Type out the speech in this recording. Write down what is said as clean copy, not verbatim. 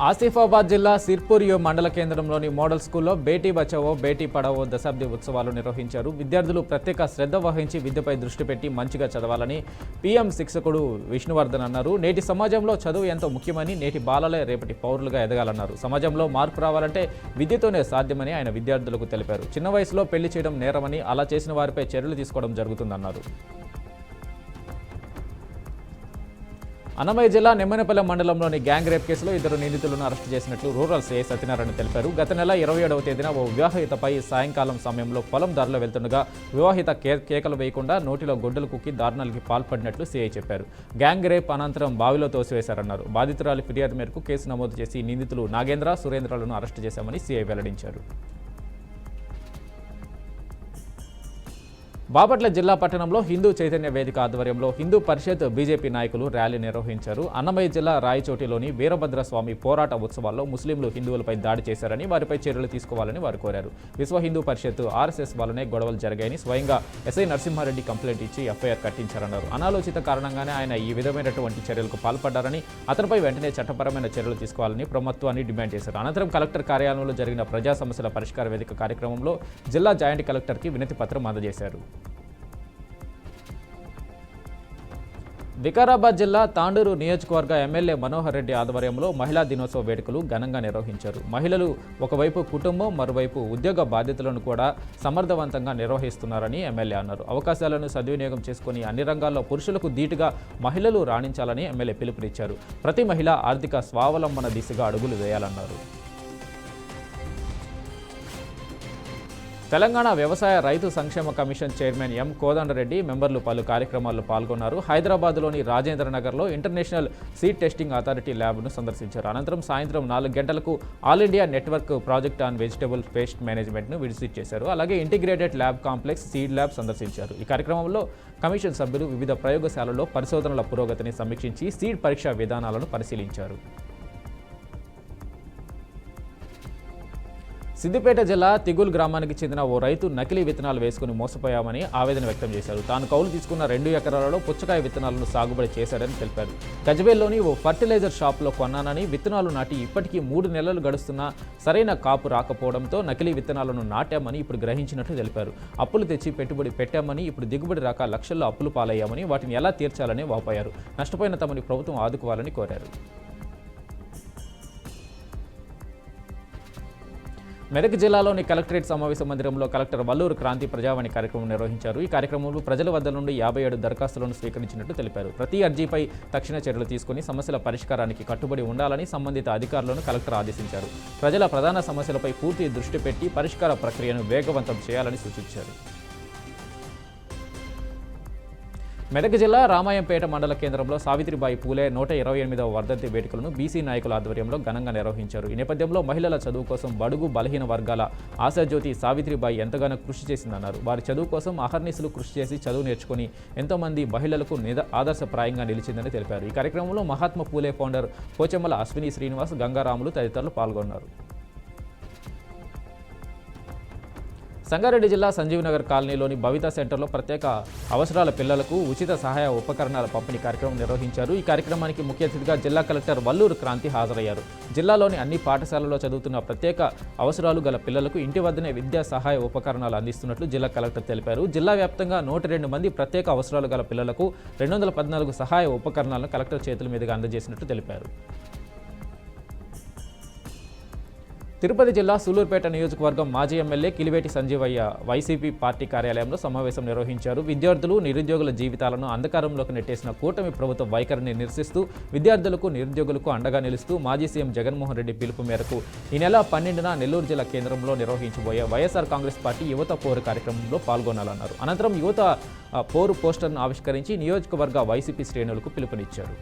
ఆసిఫాబాద్ జిల్లా సిర్పూర్ మండల కేంద్రంలోని మోడల్ స్కూల్లో బేటీ బచావో బేటీ పడావో దశాబ్ది ఉత్సవాలు నిర్వహించారు. విద్యార్థులు ప్రత్యేక శ్రద్ధ వహించి విద్యపై దృష్టి పెట్టి మంచిగా చదవాలని పీఎం శిక్షకుడు విష్ణువర్ధన్ అన్నారు. నేటి సమాజంలో చదువు ఎంతో ముఖ్యమని, నేటి బాలలే రేపటి పౌరులుగా ఎదగాలన్నారు. సమాజంలో మార్పు రావాలంటే విద్యతోనే సాధ్యమని ఆయన విద్యార్థులకు తెలిపారు. చిన్న వయసులో పెళ్లి చేయడం నేరమని, అలా చేసిన వారిపై చర్యలు తీసుకోవడం జరుగుతుందన్నారు. అన్నమయ్య జిల్లా నెమ్మనపల్లె మండలంలోని గ్యాంగ్ రేప్ కేసులో 2 నిందితులను అరెస్టు చేసినట్లు రూరల్ సీఐ సత్యనారాయణ తెలిపారు. గత నెల 27వ తేదీన ఓ వివాహితపై సాయంకాలం సమయంలో పొలం దారిలో వెళ్తుండగా వివాహిత కేకలు వేయకుండా నోటిలో గొడ్డలు కుక్కి దారుణాలకి పాల్పడినట్లు సీఐ చెప్పారు. గ్యాంగ్ రేప్ అనంతరం బావిలో తోసివేశారన్నారు. బాధితురాలి ఫిర్యాదు మేరకు కేసు నమోదు చేసి నిందితులు నాగేంద్ర, సురేంద్రలను అరెస్టు చేశామని సీఐ వెల్లడించారు. బాపట్ల జిల్లా పట్టణంలో హిందూ చైతన్య వేదిక ఆధ్వర్యంలో హిందూ పరిషత్ బీజేపీ నాయకులు ర్యాలీ నిర్వహించారు. అన్నమయ్య జిల్లా రాయచోటిలోని వీరభద్రస్వామి పోరాట ఉత్సవాల్లో ముస్లింలు హిందువులపై దాడి చేశారని, వారిపై చర్యలు తీసుకోవాలని వారు కోరారు. విశ్వ హిందూ పరిషత్ ఆర్ఎస్ఎస్ వల్లనే గొడవలు జరిగాయని స్వయంగా ఎస్ఐ నరసింహారెడ్డి కంప్లైంట్ ఇచ్చి ఎఫ్ఐఆర్ కట్టించారన్నారు. అనాలోచిత కారణంగానే ఆయన ఈ విధమైనటువంటి చర్యలకు పాల్పడ్డారని, అతనిపై వెంటనే చట్టపరమైన చర్యలు తీసుకోవాలని ప్రభుత్వాన్ని డిమాండ్ చేశారు. అనంతరం కలెక్టర్ కార్యాలయంలో జరిగిన ప్రజా సమస్యల పరిష్కార వేదిక కార్యక్రమంలో జిల్లా జాయింట్ కలెక్టర్కి వినతి పత్రం అందజేశారు. వికారాబాద్ జిల్లా తాండూరు నియోజకవర్గ ఎమ్మెల్యే మనోహర్ రెడ్డి ఆధ్వర్యంలో మహిళా దినోత్సవ వేడుకలు ఘనంగా నిర్వహించారు. మహిళలు ఒకవైపు కుటుంబం, మరోవైపు ఉద్యోగ బాధ్యతలను కూడా సమర్థవంతంగా నిర్వహిస్తున్నారని ఎమ్మెల్యే అన్నారు. అవకాశాలను సద్వినియోగం చేసుకుని అన్ని రంగాల్లో పురుషులకు ధీటుగా మహిళలు రాణించాలని ఎమ్మెల్యే పిలుపునిచ్చారు. ప్రతి మహిళ ఆర్థిక స్వావలంబన దిశగా అడుగులు వేయాలన్నారు. తెలంగాణ వ్యవసాయ రైతు సంక్షేమ కమిషన్ చైర్మన్ ఎం కోదండరెడ్డి మెంబర్లు పలు కార్యక్రమాల్లో పాల్గొన్నారు. హైదరాబాద్లోని రాజేంద్రనగర్లో ఇంటర్నేషనల్ సీడ్ టెస్టింగ్ అథారిటీ ల్యాబ్ను సందర్శించారు. అనంతరం సాయంత్రం 4 గంటలకు all India network project on vegetable pest మేనేజ్మెంట్ను విజిట్ చేశారు. అలాగే integrated lab complex seed lab సందర్శించారు. ఈ కార్యక్రమంలో కమిషన్ సభ్యులు వివిధ ప్రయోగశాలల్లో పరిశోధనల పురోగతిని సమీక్షించి సీడ్ పరీక్షా విధానాలను పరిశీలించారు. సిద్దిపేట జిల్లా తిగుల్ గ్రామానికి చెందిన ఓ రైతు నకిలీ విత్తనాలు వేసుకుని మోసపోయామని ఆవేదన వ్యక్తం చేశారు. తాను కౌలు తీసుకున్న 2 ఎకరాలలో పుచ్చకాయ విత్తనాలను సాగుబడి చేశాడని తెలిపారు. గజ్వేల్లోని ఓ ఫర్టిలైజర్ షాప్లో కొన్నానని విత్తనాలు నాటి ఇప్పటికీ 3 నెలలు గడుస్తున్నా సరైన కాపు రాకపోవడంతో నకిలీ విత్తనాలను నాటామని ఇప్పుడు గ్రహించినట్లు తెలిపారు. అప్పులు తెచ్చి పెట్టుబడి పెట్టామని, ఇప్పుడు దిగుబడి రాక లక్షల్లో అప్పులు పాలయ్యామని, వాటిని ఎలా తీర్చాలని వాపోయారు. నష్టపోయిన తమని ప్రభుత్వం ఆదుకోవాలని కోరారు. మెదక్ జిల్లాలోని కలెక్టరేట్ సమావేశ మందిరంలో కలెక్టర్ వల్లూరు క్రాంతి ప్రజావాణి కార్యక్రమం నిర్వహించారు. ఈ కార్యక్రమంలో ప్రజల వద్ద నుండి 57 దరఖాస్తులను స్వీకరించినట్టు తెలిపారు. ప్రతి అర్జీపై తక్షణ చర్యలు తీసుకుని సమస్యల పరిష్కారానికి కట్టుబడి ఉండాలని సంబంధిత అధికారులను కలెక్టర్ ఆదేశించారు. ప్రజల ప్రధాన సమస్యలపై పూర్తి దృష్టి పెట్టి పరిష్కార ప్రక్రియను వేగవంతం చేయాలని సూచించారు. మెదక్ జిల్లా రామాయంపేట మండల కేంద్రంలో సావిత్రిబాయి పూలే 128వ వర్ధంతి వేడుకలను బీసీ నాయకుల ఆధ్వర్యంలో ఘనంగా నిర్వహించారు. ఈ నేపథ్యంలో మహిళల చదువు కోసం బడుగు బలహీన వర్గాల ఆశాజ్యోతి సావిత్రిబాయి ఎంతగానో కృషి చేసిందన్నారు. వారి చదువు కోసం అహర్నిశలు కృషి చేసి చదువు నేర్చుకుని ఎంతోమంది మహిళలకు ఆదర్శప్రాయంగా నిలిచిందని తెలిపారు. ఈ కార్యక్రమంలో మహాత్మా పూలే ఫౌండర్ పోచమ్మల అశ్విని శ్రీనివాస్, గంగారాములు తదితరులు పాల్గొన్నారు. సంగారెడ్డి జిల్లా సంజీవ్నగర్ కాలనీలోని భవిత సెంటర్లో ప్రత్యేక అవసరాల పిల్లలకు ఉచిత సహాయ ఉపకరణాల పంపిణీ కార్యక్రమం నిర్వహించారు. ఈ కార్యక్రమానికి ముఖ్య అతిథిగా జిల్లా కలెక్టర్ వల్లూరు క్రాంతి హాజరయ్యారు. జిల్లాలోని అన్ని పాఠశాలల్లో చదువుతున్న ప్రత్యేక అవసరాలు గల పిల్లలకు ఇంటి వద్దనే విద్యా సహాయ ఉపకరణాలు అందిస్తున్నట్లు జిల్లా కలెక్టర్ తెలిపారు. జిల్లా వ్యాప్తంగా 102 మంది ప్రత్యేక అవసరాలు గల పిల్లలకు 214 సహాయ ఉపకరణాలను కలెక్టర్ చేతుల మీదుగా అందజేసినట్లు తెలిపారు. తిరుపతి జిల్లా సూలూరుపేట నియోజకవర్గం మాజీ MLA Kiliveti Sanjeevaiah YCP party కార్యాలయంలో సమావేశం నిర్వహించారు. విద్యార్థులు, నిరుద్యోగుల జీవితాలను అంధకారంలోకి నెట్టేసిన కూటమి ప్రభుత్వ వైఖరిని నిరసిస్తూ విద్యార్థులకు, నిరుద్యోగులకు అండగా నిలుస్తూ మాజీ సీఎం జగన్మోహన్ రెడ్డి పిలుపు మేరకు ఈ నెల 12న నెల్లూరు జిల్లా కేంద్రంలో నిర్వహించబోయే వైఎస్ఆర్ కాంగ్రెస్ పార్టీ యువత పోరు కార్యక్రమంలో పాల్గొనాలన్నారు. అనంతరం యువత పోరు పోస్టర్ను ఆవిష్కరించి నియోజకవర్గ వైసీపీ శ్రేణులకు పిలుపునిచ్చారు.